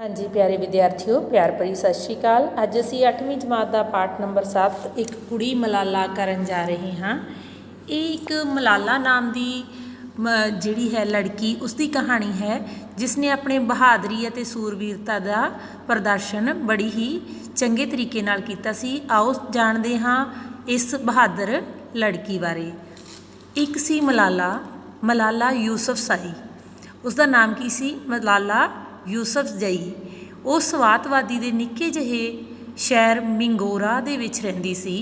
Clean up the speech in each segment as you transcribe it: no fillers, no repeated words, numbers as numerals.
हाँ जी प्यारे विद्यार्थियों, प्यार भरी सत श्री अकाल। अज असी 8वीं जमात का पाठ नंबर 7 एक कुड़ी मलाला करन जा रहे हाँ। ये एक मलाला नाम की जिहड़ी है लड़की, उसकी कहानी है जिसने अपने बहादरी और सूरवीरता का प्रदर्शन बड़ी ही चंगे तरीके नाल कीता सी। आओ जानते हाँ इस बहादुर लड़की बारे। एक सी मलाला, मलाला यूसुफज़ई, उसका नाम की सी? मलाला यूसुफज़ई। वो स्वातवादी के निक्के ਜਿਹੇ शहर मिंगोरा ਦੇ ਵਿੱਚ ਰਹਿੰਦੀ ਸੀ।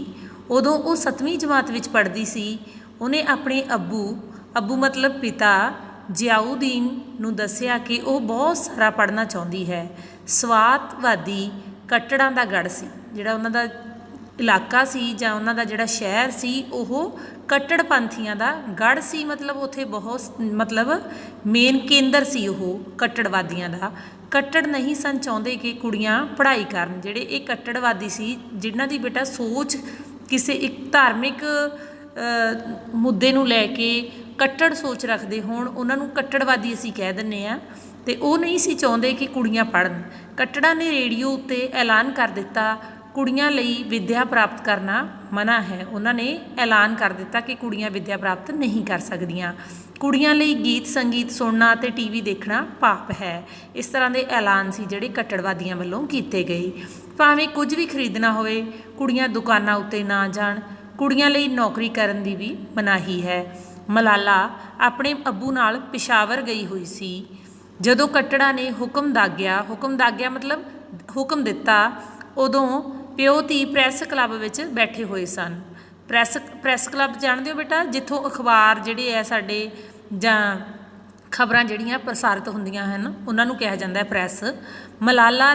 उदों वो 7वीं जमात ਵਿੱਚ पढ़ती सी। उन्हें अपने अब्बू मतलब पिता जियाउद्दीन ਨੂੰ ਦੱਸਿਆ कि वो बहुत सारा पढ़ना चाहती है। स्वातवादी कट्टड़ां ਦਾ गढ़ ਸੀ, ਜਿਹੜਾ ਉਹਨਾਂ ਦਾ इलाका सी ਜਾਂ ਉਹਨਾਂ ਦਾ ਜਿਹੜਾ शहर सी ਉਹ कट्टड़पंथियों का गढ़ सी। मतलब उत्थे बहुत मतलब मेन केंद्र सी ਉਹ कट्टड़वादियों का। कट्टड़ नहीं सन चाहते कि कुड़ियाँ पढ़ाई करन। ਜਿਹੜੇ ਇਹ कट्टड़वादी सी जिन्हां ਦੀ बेटा सोच किसी एक धार्मिक मुद्दे ਨੂੰ ਲੈ ਕੇ कट्टड़ सोच रखते होण, ਉਹਨਾਂ ਨੂੰ कट्टड़वादी असीं कह दिंदे आ। ते ਉਹ नहीं सी चाहते कि कुड़ियाँ पढ़न। कट्टड़ां ने रेडियो उत्ते ऐलान कर दिता कुड़ियां लई विद्या प्राप्त करना मना है। उन्होंने ऐलान कर दिता कि कुड़ियां विद्या प्राप्त नहीं कर सकदियां। कुड़ियां लई गीत संगीत सुनना ते टीवी देखना पाप है। इस तरह के ऐलान सी जिहड़े कट्टड़वादियों वालों कीते गए। भावें कुछ भी खरीदना होवे कुड़ियां दुकानां उत्ते ना जाण, कुड़ियां लई नौकरी करन दी भी मनाही है। मलाला अपने अब्बू नाल पेशावर गई हुई सी। जदों कट्टड़ा ने हुक्म दागिया मतलब हुक्म दिता, उदों प्यो धी प्रैस क्लब में बैठे हुए सन। प्रैस क्लब जानते हो बेटा, जिथों अखबार जिहड़े है साडे जां खबरां जिहड़ियां प्रसारित होंदियां हन उन्हां नूं कहा जांदा है प्रैस। मलाला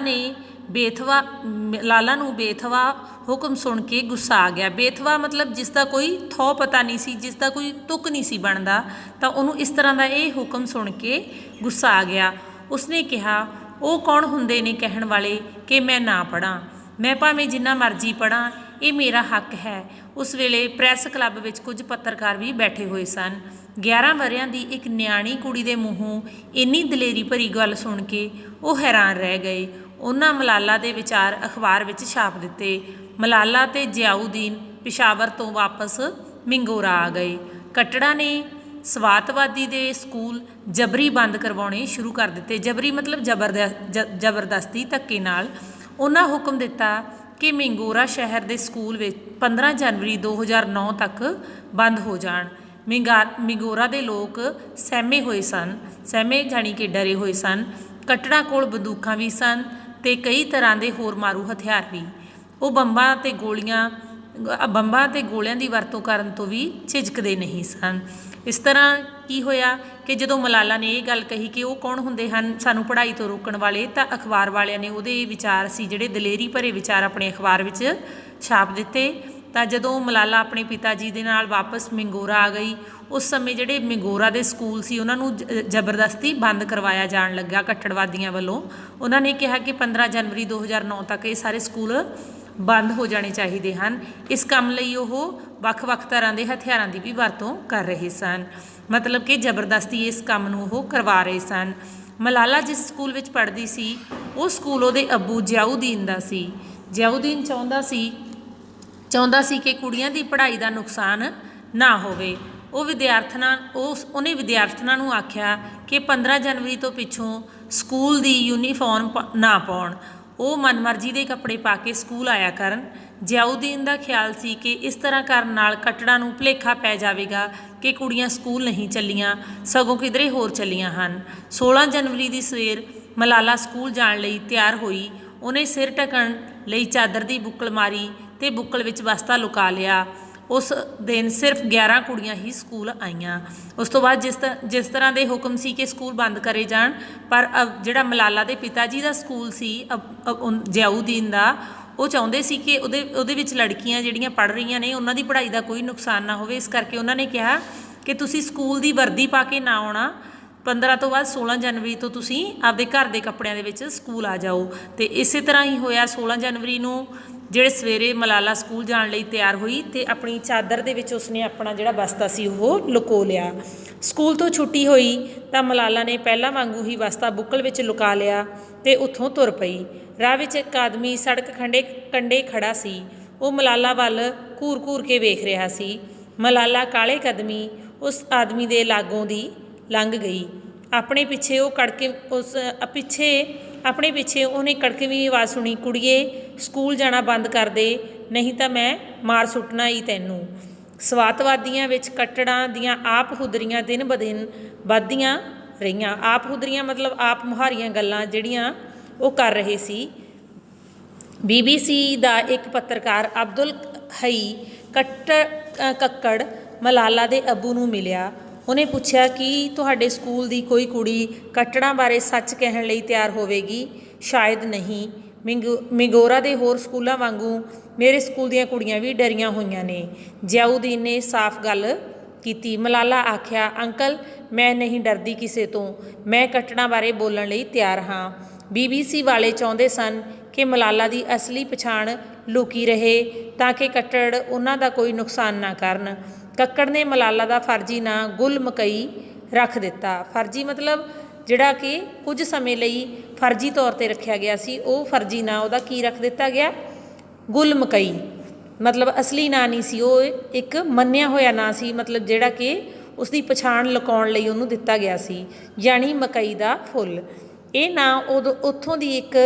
नूं बेथवा हुक्म सुन के गुस्सा आ गया। बेथवा मतलब जिसका कोई थौ पता नहीं सी, जिसका कोई तुक नहीं सी बनता, तो उन्होंने इस तरह का ये हुक्म सुन के गुस्सा आ गया। उसने कहा वो कौन हुंदे ने कहण वाले कि मैं ना पढ़ा, मैं भावें जिन्ना मर्जी पढ़ा, ये मेरा हक है। उस वेले प्रैस क्लब में कुछ पत्रकार भी बैठे हुए सन। 11 वरियां की एक न्याणी कुड़ी के मूँहों इन्नी दलेरी भरी गल सुन के वो हैरान रह गए। उन्होंने मलाला के विचार अखबार में छाप दिते। मलाला ते जियाउद्दीन पेशावर तो वापस मिंगोरा आ गए। कट्टड़ा ने स्वातवादी के स्कूल जबरी बंद करवाने शुरू कर दिते। जबरी मतलब जबरदस्ती धक्के नाल। उन्हें हुक्म दिता कि मिंगोरा शहर के स्कूल 15 जनवरी 2009 तक बंद हो जाण। मिंगोरा के लोग सहमे हुए सन, सहमे जानी कि डरे हुए सन। कट्टड़ा कोल बंदूकां भी सन ते कई तरह के होर मारू हथियार भी। वो बंबां ते गोलियां की वरतों करन तो भी झिझकते नहीं सन। इस तरह की होया कि जदों मलाला ने यह गल कही कि वो कौन हुंदे हन सानू पढ़ाई तो रोकण वाले, तो अखबार वालियां ने उहदे विचार सी जिहड़े दलेरी भरे विचार अपने अखबार विच छाप दिते। तो जदों मलाला अपने पिता जी दे नाल वापस मिंगोरा आ गई, उस समय जिहड़े मिंगोरा दे स्कूल सी उन्हां नूं जबरदस्ती बंद करवाया जाण लग्गा कट्टड़वादियों वालों। उन्होंने कहा कि 15 जनवरी 2009 तक ये सारे स्कूल बंद हो जाने चाहिए हैं। इस काम लई वो ਵੱਖ-ਵੱਖ तरह के हथियारों की भी वरतों कर रहे सन। मतलब कि जबरदस्ती इस काम नूं वो करवा रहे सन। मलाला जिस स्कूल में पढ़ती सी वो स्कूल उहदे अब्बू जियाउद्दीन दा सी। जियाउद्दीन चाहुंदा सी कि कुड़ियां दी पढ़ाई का नुकसान ना होवे। उन्हें विद्यार्थनां नूं आख्या कि 15 जनवरी तो पिछों स्कूल की यूनीफॉर्म ना पाउण, वो मनमर्जी के कपड़े पा के स्कूल आया करन। जियाउद्दीन का ख्याल सी कि इस तरह करन नाल कट्टड़ा नूं भुलेखा पै जाएगा कि कुड़ियां स्कूल नहीं चलियां, सगों किधरे होर चलियां हन। 16 जनवरी की सवेर मलाला स्कूल जाण लई तैयार हुई। उन्हें सिर ढकण लई चादर की बुक्कल मारी ते बुक्कल विच बस्ता लुका लिया। उस दिन सिर्फ 11 कुड़ियां ही स्कूल आईयां। उस तो बाद जिस तरह के हुक्म सी कि स्कूल बंद करे जाण, पर जिहड़ा मलाला के पिता जी का स्कूल सी जियाउद्दीन का, वो चाहुंदे सी कि उहदे विच लड़कियां जिहड़ियां पढ़ रही ने उन्हां दी पढ़ाई का कोई नुकसान ना होवे। इस करके उन्होंने कहा कि तुसीं स्कूल की वर्दी पा के ना आउणा, 15 तो बाद 16 जनवरी तो तुसीं आपदे घर के कपड़िਆਂ ਦੇ ਵਿੱਚ स्कूल आ जाओ। तो इस तरह ही होया। 16 जनवरी नूं ਜਿਹੜੇ ਸਵੇਰੇ ਮਲਾਲਾ ਸਕੂਲ ਜਾਣ ਲਈ ਤਿਆਰ ਹੋਈ ਅਤੇ ਆਪਣੀ ਚਾਦਰ ਦੇ ਵਿੱਚ ਉਸਨੇ ਆਪਣਾ ਜਿਹੜਾ ਬਸਤਾ ਸੀ ਉਹ ਲੁਕੋ ਲਿਆ। ਸਕੂਲ ਤੋਂ ਛੁੱਟੀ ਹੋਈ ਤਾਂ ਮਲਾਲਾ ਨੇ ਪਹਿਲਾਂ ਵਾਂਗੂ ਹੀ ਬਸਤਾ ਬੁੱਕਲ ਵਿੱਚ ਲੁਕਾ ਲਿਆ ਅਤੇ ਉੱਥੋਂ ਤੁਰ ਪਈ। ਰਾਹ ਵਿੱਚ ਇੱਕ ਆਦਮੀ ਸੜਕ ਕੰਢੇ ਖੜ੍ਹਾ ਸੀ। ਉਹ ਮਲਾਲਾ ਵੱਲ ਘੂਰ ਘੂਰ ਕੇ ਵੇਖ ਰਿਹਾ ਸੀ। ਮਲਾਲਾ ਕਾਹਲੇ ਕਦਮੀ ਉਸ ਆਦਮੀ ਦੇ ਲਾਗੋਂ ਦੀ ਲੰਘ ਗਈ। ਆਪਣੇ ਪਿੱਛੇ ਉਹਨੇ ਕੜਕਵੀਂ ਆਵਾਜ਼ ਸੁਣੀ, ਕੁੜੀਏ ਸਕੂਲ ਜਾਣਾ ਬੰਦ ਕਰ ਦੇ, ਨਹੀਂ ਤਾਂ ਮੈਂ ਮਾਰ ਸੁੱਟਣਾ ਹੀ ਤੈਨੂੰ। ਸਵਾਤਵਾਦੀਆਂ ਵਿੱਚ ਕੱਟੜਾਂ ਦੀਆਂ ਆਪ ਹੁਦਰੀਆਂ ਦਿਨ ਬ ਦਿਨ ਵੱਧਦੀਆਂ ਰਹੀਆਂ। ਆਪ ਹੁਦਰੀਆਂ ਮਤਲਬ ਆਪ ਮੁਹਾਰੀਆਂ ਗੱਲਾਂ ਜਿਹੜੀਆਂ ਉਹ ਕਰ ਰਹੇ ਸੀ। BBC ਦਾ ਇੱਕ ਪੱਤਰਕਾਰ ਅਬਦੁਲ ਹਈ ਕੱਕੜ ਮਲਾਲਾ ਦੇ ਅੱਬੂ ਨੂੰ ਮਿਲਿਆ। ਉਹਨੇ ਪੁੱਛਿਆ ਕਿ ਤੁਹਾਡੇ ਸਕੂਲ ਦੀ ਕੋਈ ਕੁੜੀ ਕੱਟੜਾਂ ਬਾਰੇ ਸੱਚ ਕਹਿਣ ਲਈ ਤਿਆਰ ਹੋਵੇਗੀ? ਸ਼ਾਇਦ ਨਹੀਂ। ਮਿਗੋਰਾ ਦੇ ਹੋਰ ਸਕੂਲਾਂ ਵਾਂਗੂ ਮੇਰੇ ਸਕੂਲ ਦੀਆਂ ਕੁੜੀਆਂ ਵੀ ਡਰੀਆਂ ਹੋਈਆਂ ਨੇ। ਜ਼ਿਆਉਦੀਨ ਨੇ ਸਾਫ਼ ਗੱਲ ਕੀਤੀ। ਮਲਾਲਾ ਆਖਿਆ, ਅੰਕਲ ਮੈਂ ਨਹੀਂ ਡਰਦੀ ਕਿਸੇ ਤੋਂ, ਮੈਂ ਕੱਟੜਾਂ ਬਾਰੇ ਬੋਲਣ ਲਈ ਤਿਆਰ ਹਾਂ। BBC ਵਾਲੇ ਚਾਹੁੰਦੇ ਸਨ ਕਿ ਮਲਾਲਾ ਦੀ ਅਸਲੀ ਪਛਾਣ ਲੁਕੀ ਰਹੇ ਤਾਂ ਕਿ ਕੱਟੜ ਉਹਨਾਂ ਦਾ ਕੋਈ ਨੁਕਸਾਨ ਨਾ ਕਰਨ। ਕੱਕੜ ਨੇ ਮਲਾਲਾ ਦਾ ਫਰਜ਼ੀ ਨਾਂ ਗੁਲ ਮਕਈ ਰੱਖ ਦਿੱਤਾ। ਫਰਜ਼ੀ ਮਤਲਬ ਜਿਹੜਾ ਕਿ ਕੁਝ ਸਮੇਂ ਲਈ ਫਰਜ਼ੀ ਤੌਰ 'ਤੇ ਰੱਖਿਆ ਗਿਆ ਸੀ, ਉਹ ਫਰਜ਼ੀ ਨਾਂ ਉਹਦਾ ਕੀ ਰੱਖ ਦਿੱਤਾ ਗਿਆ? ਗੁਲ ਮਕਈ। ਮਤਲਬ ਅਸਲੀ ਨਾਂ ਨਹੀਂ ਸੀ, ਉਹ ਇੱਕ ਮੰਨਿਆ ਹੋਇਆ ਨਾਂ ਸੀ, ਮਤਲਬ ਜਿਹੜਾ ਕਿ ਉਸਦੀ ਪਛਾਣ ਲੁਕਾਉਣ ਲਈ ਉਹਨੂੰ ਦਿੱਤਾ ਗਿਆ ਸੀ, ਯਾਨੀ ਮਕਈ ਦਾ ਫੁੱਲ। ਇਹ ਨਾਂ ਉੱਥੋਂ ਦੀ ਇੱਕ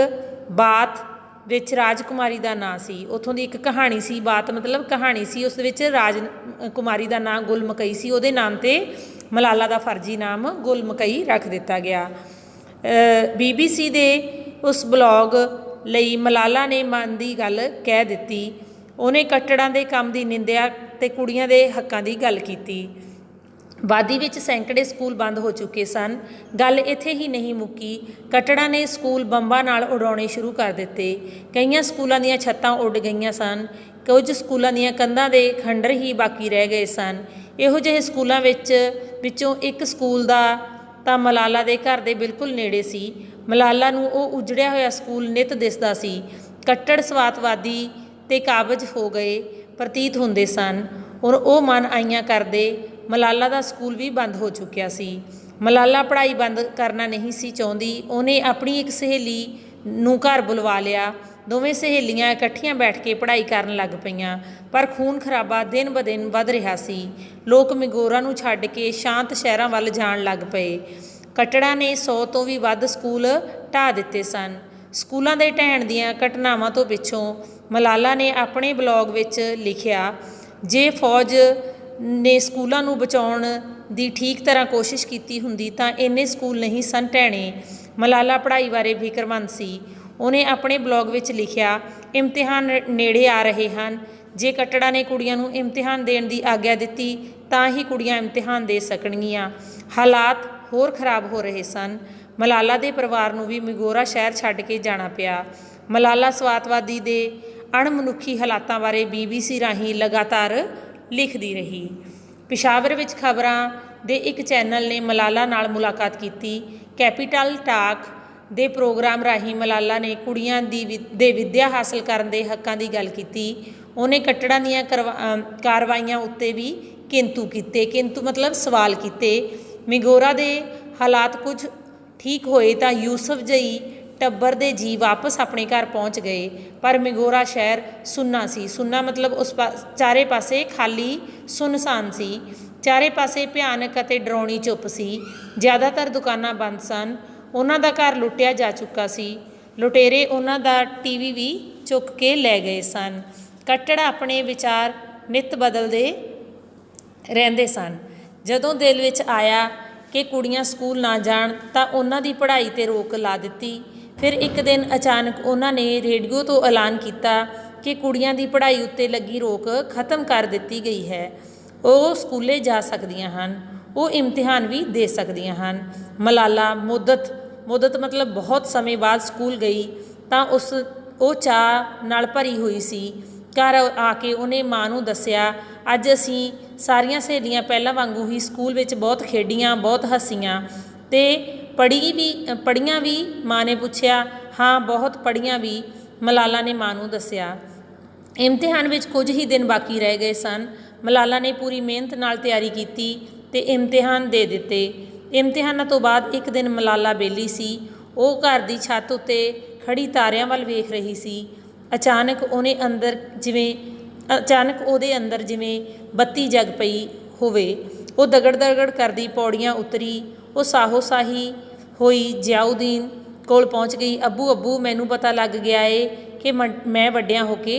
ਬਾਤ ਵਿੱਚ ਰਾਜਕੁਮਾਰੀ ਦਾ ਨਾਂ ਸੀ। ਉੱਥੋਂ ਦੀ ਇੱਕ ਕਹਾਣੀ ਸੀ, ਬਾਤ ਮਤਲਬ ਕਹਾਣੀ ਸੀ, ਉਸ ਵਿੱਚ ਰਾਜਕੁਮਾਰੀ ਦਾ ਨਾਂ ਗੁਲ ਮਕਈ ਸੀ। ਉਹਦੇ ਨਾਮ 'ਤੇ ਮਲਾਲਾ ਦਾ ਫਰਜ਼ੀ ਨਾਮ ਗੁਲ ਮਕਈ ਰੱਖ ਦਿੱਤਾ ਗਿਆ। BBC ਦੇ ਉਸ ਬਲੌਗ ਲਈ ਮਲਾਲਾ ਨੇ ਮਨ ਦੀ ਗੱਲ ਕਹਿ ਦਿੱਤੀ। ਉਹਨੇ ਕੱਟੜਾਂ ਦੇ ਕੰਮ ਦੀ ਨਿੰਦਿਆ ਅਤੇ ਕੁੜੀਆਂ ਦੇ ਹੱਕਾਂ ਦੀ ਗੱਲ ਕੀਤੀ। ਵਾਦੀ ਵਿੱਚ ਸੈਂਕੜੇ ਸਕੂਲ ਬੰਦ ਹੋ ਚੁੱਕੇ ਸਨ। ਗੱਲ ਇੱਥੇ ਹੀ ਨਹੀਂ ਮੁੱਕੀ। ਕੱਟੜਾਂ ਨੇ ਸਕੂਲ ਬੰਬਾਂ ਨਾਲ ਉਡਾਉਣੇ ਸ਼ੁਰੂ ਕਰ ਦਿੱਤੇ। ਕਈਆਂ ਸਕੂਲਾਂ ਦੀਆਂ ਛੱਤਾਂ ਉੱਡ ਗਈਆਂ ਸਨ। ਕੁਝ ਸਕੂਲਾਂ ਦੀਆਂ ਕੰਧਾਂ ਦੇ ਖੰਡਰ ਹੀ ਬਾਕੀ ਰਹਿ ਗਏ ਸਨ। ਇਹੋ ਜਿਹੇ ਸਕੂਲਾਂ ਵਿੱਚੋਂ ਇੱਕ ਸਕੂਲ ਦਾ ਤਾਂ ਮਲਾਲਾ ਦੇ ਘਰ ਦੇ ਬਿਲਕੁਲ ਨੇੜੇ ਸੀ। ਮਲਾਲਾ ਨੂੰ ਉਹ ਉਜੜਿਆ ਹੋਇਆ ਸਕੂਲ ਨਿੱਤ ਦਿਸਦਾ ਸੀ। ਕੱਟੜ ਸਵਾਤਵਾਦੀ ਤੇ ਕਾਬਜ਼ ਹੋ ਗਏ ਪ੍ਰਤੀਤ ਹੁੰਦੇ ਸਨ। ਉਹ ਮਨ ਆਈਆਂ ਕਰਦੇ। ਮਲਾਲਾ ਦਾ ਸਕੂਲ ਵੀ ਬੰਦ ਹੋ ਚੁੱਕਿਆ ਸੀ। ਮਲਾਲਾ ਪੜ੍ਹਾਈ ਬੰਦ ਕਰਨਾ ਨਹੀਂ ਸੀ ਚਾਹੁੰਦੀ। ਉਹਨੇ ਆਪਣੀ ਇੱਕ ਸਹੇਲੀ ਨੂੰ ਘਰ ਬੁਲਵਾ ਲਿਆ। ਦੋਵੇਂ ਸਹੇਲੀਆਂ ਇਕੱਠੀਆਂ ਬੈਠ ਕੇ ਪੜ੍ਹਾਈ ਕਰਨ ਲੱਗ ਪਈਆਂ। ਪਰ ਖੂਨ ਖਰਾਬਾ ਦਿਨ ਬ ਦਿਨ ਵੱਧ ਰਿਹਾ ਸੀ। ਲੋਕ ਮਿਗੋਰਾ ਨੂੰ ਛੱਡ ਕੇ ਸ਼ਾਂਤ ਸ਼ਹਿਰਾਂ ਵੱਲ ਜਾਣ ਲੱਗ ਪਏ। ਕੱਟੜਾਂ ਨੇ 100 ਤੋਂ ਵੀ ਵੱਧ ਸਕੂਲ ਢਾਹ ਦਿੱਤੇ ਸਨ। ਸਕੂਲਾਂ ਦੇ ਢਹਿਣ ਦੀਆਂ ਘਟਨਾਵਾਂ ਤੋਂ ਪਿੱਛੋਂ ਮਲਾਲਾ ਨੇ ਆਪਣੇ ਬਲੌਗ ਵਿੱਚ ਲਿਖਿਆ, ਜੇ ਫੌਜ ਨੇ ਸਕੂਲਾਂ ਨੂੰ ਬਚਾਉਣ ਦੀ ਠੀਕ ਤਰ੍ਹਾਂ ਕੋਸ਼ਿਸ਼ ਕੀਤੀ ਹੁੰਦੀ ਤਾਂ ਇੰਨੇ ਸਕੂਲ ਨਹੀਂ ਸਨ ਢਹਿਣੇ। ਮਲਾਲਾ ਪੜ੍ਹਾਈ ਬਾਰੇ ਫਿਕਰਮੰਦ ਸੀ। ਉਹਨੇ ਆਪਣੇ ਬਲੌਗ ਵਿੱਚ ਲਿਖਿਆ, ਇਮਤਿਹਾਨ ਨੇੜੇ ਆ ਰਹੇ ਹਨ। ਜੇ ਕੱਟੜਾਂ ਨੇ ਕੁੜੀਆਂ ਨੂੰ ਇਮਤਿਹਾਨ ਦੇਣ ਦੀ ਆਗਿਆ ਦਿੱਤੀ ਤਾਂ ਹੀ ਕੁੜੀਆਂ ਇਮਤਿਹਾਨ ਦੇ ਸਕਣਗੀਆਂ। ਹਾਲਾਤ ਹੋਰ ਖਰਾਬ ਹੋ ਰਹੇ ਸਨ। ਮਲਾਲਾ ਦੇ ਪਰਿਵਾਰ ਨੂੰ ਵੀ ਮਿਗੋਰਾ ਸ਼ਹਿਰ ਛੱਡ ਕੇ ਜਾਣਾ ਪਿਆ। ਮਲਾਲਾ ਸਵਾਤਵਾਦੀ ਦੇ ਅਣਮਨੁੱਖੀ ਹਾਲਾਤਾਂ ਬਾਰੇ BBC ਰਾਹੀਂ ਲਗਾਤਾਰ ਲਿਖਦੀ ਰਹੀ। ਪਿਸ਼ਾਵਰ ਵਿੱਚ ਖਬਰਾਂ ਦੇ ਇੱਕ ਚੈਨਲ ਨੇ ਮਲਾਲਾ ਨਾਲ ਮੁਲਾਕਾਤ ਕੀਤੀ। ਕੈਪੀਟਲ ਟਾਕ ਦੇ ਪ੍ਰੋਗਰਾਮ ਰਾਹੀਂ ਮਲਾਲਾ ਨੇ ਕੁੜੀਆਂ ਦੇ ਵਿੱਦਿਆ ਹਾਸਲ ਕਰਨ ਦੇ ਹੱਕਾਂ ਦੀ ਗੱਲ ਕੀਤੀ। ਉਹਨੇ ਕੱਟੜਾਂ ਦੀਆਂ ਕਾਰਵਾਈਆਂ ਉੱਤੇ ਵੀ ਕਿੰਤੂ ਮਤਲਬ ਸਵਾਲ ਕੀਤੇ। ਮਿਗੋਰਾ ਦੇ ਹਾਲਾਤ ਕੁਝ ਠੀਕ ਹੋਏ ਤਾਂ ਯੂਸਫ ਜਈ ਟੱਬਰ ਦੇ ਜੀ ਵਾਪਸ ਆਪਣੇ ਘਰ ਪਹੁੰਚ ਗਏ। ਪਰ ਮਿਗੋਰਾ ਸ਼ਹਿਰ ਸੁੰਨਾ ਸੀ। ਸੁੰਨਾ ਮਤਲਬ ਚਾਰੇ ਪਾਸੇ ਖਾਲੀ ਸੁੰਨਸਾਨ ਸੀ। ਚਾਰੇ ਪਾਸੇ ਭਿਆਨਕ ਅਤੇ ਡਰਾਉਣੀ ਚੁੱਪ ਸੀ। ਜ਼ਿਆਦਾਤਰ ਦੁਕਾਨਾਂ ਬੰਦ ਸਨ। ਉਹਨਾਂ ਦਾ ਘਰ ਲੁੱਟਿਆ ਜਾ ਚੁੱਕਾ ਸੀ। ਲੁਟੇਰੇ ਉਹਨਾਂ ਦਾ TV ਵੀ ਚੁੱਕ ਕੇ ਲੈ ਗਏ ਸਨ। ਕੱਟੜ ਆਪਣੇ ਵਿਚਾਰ ਨਿੱਤ ਬਦਲਦੇ ਰਹਿੰਦੇ ਸਨ। ਜਦੋਂ ਦਿਲ ਵਿੱਚ ਆਇਆ ਕਿ ਕੁੜੀਆਂ ਸਕੂਲ ਨਾ ਜਾਣ ਤਾਂ ਉਹਨਾਂ ਦੀ ਪੜ੍ਹਾਈ 'ਤੇ ਰੋਕ ਲਾ ਦਿੱਤੀ। ਫਿਰ ਇੱਕ ਦਿਨ ਅਚਾਨਕ ਉਹਨਾਂ ਨੇ ਰੇਡੀਓ ਤੋਂ ਐਲਾਨ ਕੀਤਾ ਕਿ ਕੁੜੀਆਂ ਦੀ ਪੜ੍ਹਾਈ ਉੱਤੇ ਲੱਗੀ ਰੋਕ ਖਤਮ ਕਰ ਦਿੱਤੀ ਗਈ ਹੈ। ਉਹ ਸਕੂਲੇ ਜਾ ਸਕਦੀਆਂ ਹਨ। ਉਹ ਇਮਤਿਹਾਨ ਵੀ ਦੇ ਸਕਦੀਆਂ ਹਨ। ਮਲਾਲਾ ਮੁੱਦਤ ਮਤਲਬ ਬਹੁਤ ਸਮੇਂ ਬਾਅਦ ਸਕੂਲ ਗਈ ਤਾਂ ਉਹ ਚਾਅ ਨਾਲ ਭਰੀ ਹੋਈ ਸੀ। ਘਰ ਆ ਕੇ ਉਹਨੇ ਮਾਂ ਨੂੰ ਦੱਸਿਆ, ਅੱਜ ਅਸੀਂ ਸਾਰੀਆਂ ਸਹੇਲੀਆਂ ਪਹਿਲਾਂ ਵਾਂਗੂ ਹੀ ਸਕੂਲ ਵਿੱਚ ਬਹੁਤ ਖੇਡੀਆਂ, ਬਹੁਤ ਹੱਸੀਆਂ ਅਤੇ ਪੜ੍ਹੀਆਂ ਵੀ? ਮਾਂ ਨੇ ਪੁੱਛਿਆ। ਹਾਂ, ਬਹੁਤ ਪੜ੍ਹੀਆਂ ਵੀ, ਮਲਾਲਾ ਨੇ ਮਾਂ ਨੂੰ ਦੱਸਿਆ। ਇਮਤਿਹਾਨ ਵਿੱਚ ਕੁਝ ਹੀ ਦਿਨ ਬਾਕੀ ਰਹਿ ਗਏ ਸਨ। ਮਲਾਲਾ ਨੇ ਪੂਰੀ ਮਿਹਨਤ ਨਾਲ ਤਿਆਰੀ ਕੀਤੀ ਅਤੇ ਇਮਤਿਹਾਨ ਦੇ ਦਿੱਤੇ। ਇਮਤਿਹਾਨਾਂ ਤੋਂ ਬਾਅਦ ਇੱਕ ਦਿਨ ਮਲਾਲਾ ਵਿਹਲੀ ਸੀ। ਉਹ ਘਰ ਦੀ ਛੱਤ ਉੱਤੇ ਖੜੀ ਤਾਰਿਆਂ ਵੱਲ ਵੇਖ ਰਹੀ ਸੀ। ਅਚਾਨਕ ਉਹਦੇ ਅੰਦਰ ਜਿਵੇਂ ਬੱਤੀ ਜਗ ਪਈ ਹੋਵੇ। ਉਹ ਦਗੜ ਦਗੜ ਕਰਦੀ ਪੌੜੀਆਂ ਉਤਰੀ। ਉਹ ਸਾਹੋ ਸਾਹੀ ਹੋਈ ਜ਼ਿਆਉਦੀਨ ਕੋਲ ਪਹੁੰਚ ਗਈ। ਅੱਬੂ ਅੱਬੂ, ਮੈਨੂੰ ਪਤਾ ਲੱਗ ਗਿਆ ਏ ਕਿ ਮੈਂ ਵੱਡਿਆਂ ਹੋ ਕੇ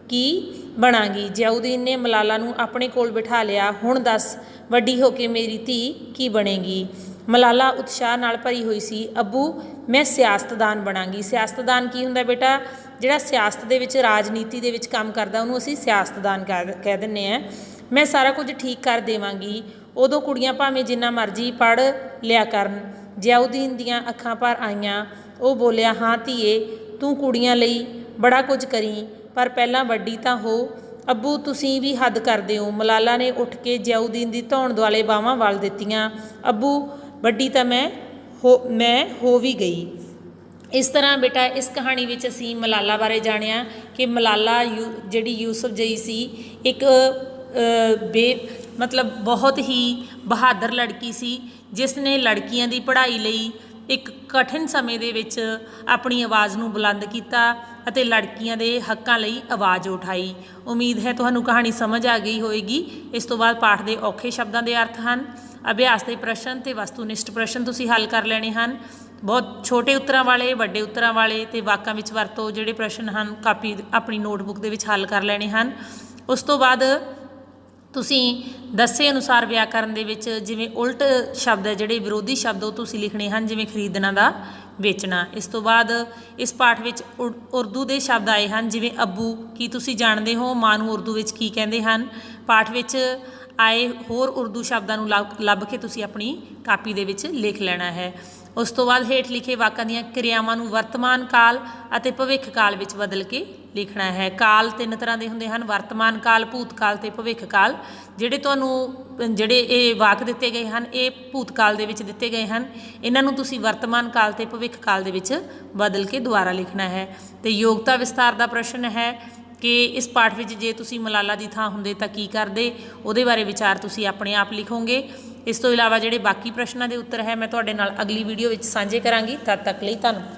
ਕੀ ਬਣਾਂਗੀ। ਜ਼ਿਆਉਦੀਨ ਨੇ ਮਲਾਲਾ ਨੂੰ ਆਪਣੇ ਕੋਲ ਬਿਠਾ ਲਿਆ। ਹੁਣ ਦੱਸ, ਵੱਡੀ ਹੋ ਕੇ ਮੇਰੀ ਧੀ ਕੀ ਬਣੇਗੀ? ਮਲਾਲਾ ਉਤਸ਼ਾਹ ਨਾਲ ਭਰੀ ਹੋਈ ਸੀ। ਅੱਬੂ, ਮੈਂ ਸਿਆਸਤਦਾਨ ਬਣਾਂਗੀ। ਸਿਆਸਤਦਾਨ ਕੀ ਹੁੰਦਾ ਬੇਟਾ? ਜਿਹੜਾ ਸਿਆਸਤ ਦੇ ਵਿੱਚ, ਰਾਜਨੀਤੀ ਦੇ ਵਿੱਚ ਕੰਮ ਕਰਦਾ ਉਹਨੂੰ ਅਸੀਂ ਸਿਆਸਤਦਾਨ ਕਹਿ ਦਿੰਦੇ ਹਾਂ। ਮੈਂ ਸਾਰਾ ਕੁਝ ਠੀਕ ਕਰ ਦੇਵਾਂਗੀ। ਉਦੋਂ ਕੁੜੀਆਂ ਭਾਵੇਂ ਜਿੰਨਾ ਮਰਜ਼ੀ ਪੜ੍ਹ ਲਿਆ ਕਰਨ। ਜ਼ਿਆਉਦੀਨ ਦੀਆਂ ਅੱਖਾਂ ਭਰ ਆਈਆਂ। ਉਹ ਬੋਲਿਆ, ਹਾਂ ਧੀਏ, ਤੂੰ ਕੁੜੀਆਂ ਲਈ ਬੜਾ ਕੁਝ ਕਰੀ, ਪਰ ਪਹਿਲਾਂ ਵੱਡੀ ਤਾਂ ਹੋ। ਅੱਬੂ, ਤੁਸੀਂ ਵੀ ਹੱਦ ਕਰਦੇ ਹੋ। ਮਲਾਲਾ ਨੇ ਉੱਠ ਕੇ ਜ਼ਿਆਉਦੀਨ ਦੀ ਧੌਣ ਦੁਆਲੇ ਬਾਹਾਂ ਵਲ ਦਿੱਤੀਆਂ। ਅੱਬੂ, ਵੱਡੀ ਤਾਂ ਮੈਂ ਹੋ ਵੀ ਗਈ। ਇਸ ਤਰ੍ਹਾਂ ਬੇਟਾ ਇਸ ਕਹਾਣੀ ਵਿੱਚ ਅਸੀਂ ਮਲਾਲਾ ਬਾਰੇ ਜਾਣਿਆ ਕਿ ਮਲਾਲਾ ਜਿਹੜੀ ਯੂਸਫਜ਼ਈ ਸੀ, ਇੱਕ ਮਤਲਬ ਬਹੁਤ ਹੀ ਬਹਾਦਰ ਲੜਕੀ ਸੀ, ਜਿਸ ਨੇ ਲੜਕੀਆਂ ਦੀ ਪੜ੍ਹਾਈ ਲਈ ਇੱਕ ਕਠਿਨ ਸਮੇਂ ਦੇ ਵਿੱਚ ਆਪਣੀ ਆਵਾਜ਼ ਨੂੰ ਬੁਲੰਦ ਕੀਤਾ ਅਤੇ ਲੜਕੀਆਂ ਦੇ ਹੱਕਾਂ ਲਈ ਆਵਾਜ਼ ਉਠਾਈ। ਉਮੀਦ ਹੈ ਤੁਹਾਨੂੰ ਕਹਾਣੀ ਸਮਝ ਆ ਗਈ ਹੋਵੇਗੀ। ਇਸ ਤੋਂ ਬਾਅਦ ਪਾਠ ਦੇ ਔਖੇ ਸ਼ਬਦਾਂ ਦੇ ਅਰਥ ਹਨ। ਅਭਿਆਸ ਦੇ ਪ੍ਰਸ਼ਨ ਅਤੇ ਵਸਤੂਨਿਸ਼ਟ ਪ੍ਰਸ਼ਨ ਤੁਸੀਂ ਹੱਲ ਕਰ ਲੈਣੇ ਹਨ। ਬਹੁਤ ਛੋਟੇ ਉੱਤਰਾਂ ਵਾਲੇ, ਵੱਡੇ ਉੱਤਰਾਂ ਵਾਲੇ ਅਤੇ ਵਾਕਾਂ ਵਿੱਚ ਵਰਤੋ ਜਿਹੜੇ ਪ੍ਰਸ਼ਨ ਹਨ, ਕਾਪੀ ਆਪਣੀ ਨੋਟਬੁੱਕ ਦੇ ਵਿੱਚ ਹੱਲ ਕਰ ਲੈਣੇ ਹਨ। ਉਸ ਤੋਂ ਬਾਅਦ ਤੁਸੀਂ ਦੱਸੇ ਅਨੁਸਾਰ ਵਿਆਕਰਨ ਦੇ ਵਿੱਚ ਜਿਵੇਂ ਉਲਟ ਸ਼ਬਦ ਹੈ, ਜਿਹੜੇ ਵਿਰੋਧੀ ਸ਼ਬਦ, ਉਹ ਤੁਸੀਂ ਲਿਖਣੇ ਹਨ, ਜਿਵੇਂ ਖਰੀਦਣਾ ਦਾ ਵੇਚਣਾ। ਇਸ ਤੋਂ ਬਾਅਦ ਇਸ ਪਾਠ ਵਿੱਚ ਉਰਦੂ ਦੇ ਸ਼ਬਦ ਆਏ ਹਨ, ਜਿਵੇਂ ਅੱਬੂ। ਕੀ ਤੁਸੀਂ ਜਾਣਦੇ ਹੋ ਮਾਂ ਨੂੰ ਉਰਦੂ ਵਿੱਚ ਕੀ ਕਹਿੰਦੇ ਹਨ? ਪਾਠ ਵਿੱਚ ਆਏ ਹੋਰ ਉਰਦੂ ਸ਼ਬਦਾਂ ਨੂੰ ਲੱਭ ਕੇ ਤੁਸੀਂ ਆਪਣੀ ਕਾਪੀ ਦੇ ਵਿੱਚ ਲਿਖ ਲੈਣਾ ਹੈ। ਉਸ ਤੋਂ ਬਾਅਦ ਹੇਠ ਲਿਖੇ ਵਾਕਾਂ ਦੀਆਂ ਕਿਰਿਆਵਾਂ ਨੂੰ ਵਰਤਮਾਨ ਕਾਲ ਅਤੇ ਭਵਿੱਖ ਕਾਲ ਵਿੱਚ ਬਦਲ ਕੇ ਲਿਖਣਾ ਹੈ। ਕਾਲ 3 ਤਰ੍ਹਾਂ ਦੇ ਹੁੰਦੇ ਹਨ: ਵਰਤਮਾਨ ਕਾਲ, ਭੂਤ ਕਾਲ ਅਤੇ ਭਵਿੱਖ ਕਾਲ। ਜਿਹੜੇ ਇਹ ਵਾਕ ਦਿੱਤੇ ਗਏ ਹਨ, ਇਹ ਭੂਤ ਕਾਲ ਦੇ ਵਿੱਚ ਦਿੱਤੇ ਗਏ ਹਨ। ਇਹਨਾਂ ਨੂੰ ਤੁਸੀਂ ਵਰਤਮਾਨ ਕਾਲ ਅਤੇ ਭਵਿੱਖ ਕਾਲ ਦੇ ਵਿੱਚ ਬਦਲ ਕੇ ਦੁਬਾਰਾ ਲਿਖਣਾ ਹੈ। ਅਤੇ ਯੋਗਤਾ ਵਿਸਤਾਰ ਦਾ ਪ੍ਰਸ਼ਨ ਹੈ ਕਿ ਇਸ ਪਾਠ ਵਿੱਚ ਜੇ ਤੁਸੀਂ ਮਲਾਲਾ ਦੀ ਥਾਂ ਹੁੰਦੇ ਤਾਂ ਕੀ ਕਰਦੇ? ਉਹਦੇ ਬਾਰੇ ਵਿਚਾਰ ਤੁਸੀਂ ਆਪਣੇ ਆਪ ਲਿਖੋਗੇ। ਇਸ ਤੋਂ ਇਲਾਵਾ ਜਿਹੜੇ ਬਾਕੀ ਪ੍ਰਸ਼ਨਾਂ ਦੇ ਉੱਤਰ ਹੈ ਮੈਂ ਤੁਹਾਡੇ ਨਾਲ ਅਗਲੀ ਵੀਡੀਓ ਵਿੱਚ ਸਾਂਝੇ ਕਰਾਂਗੀ। ਤਦ ਤੱਕ ਲਈ ਧੰਨਵਾਦ।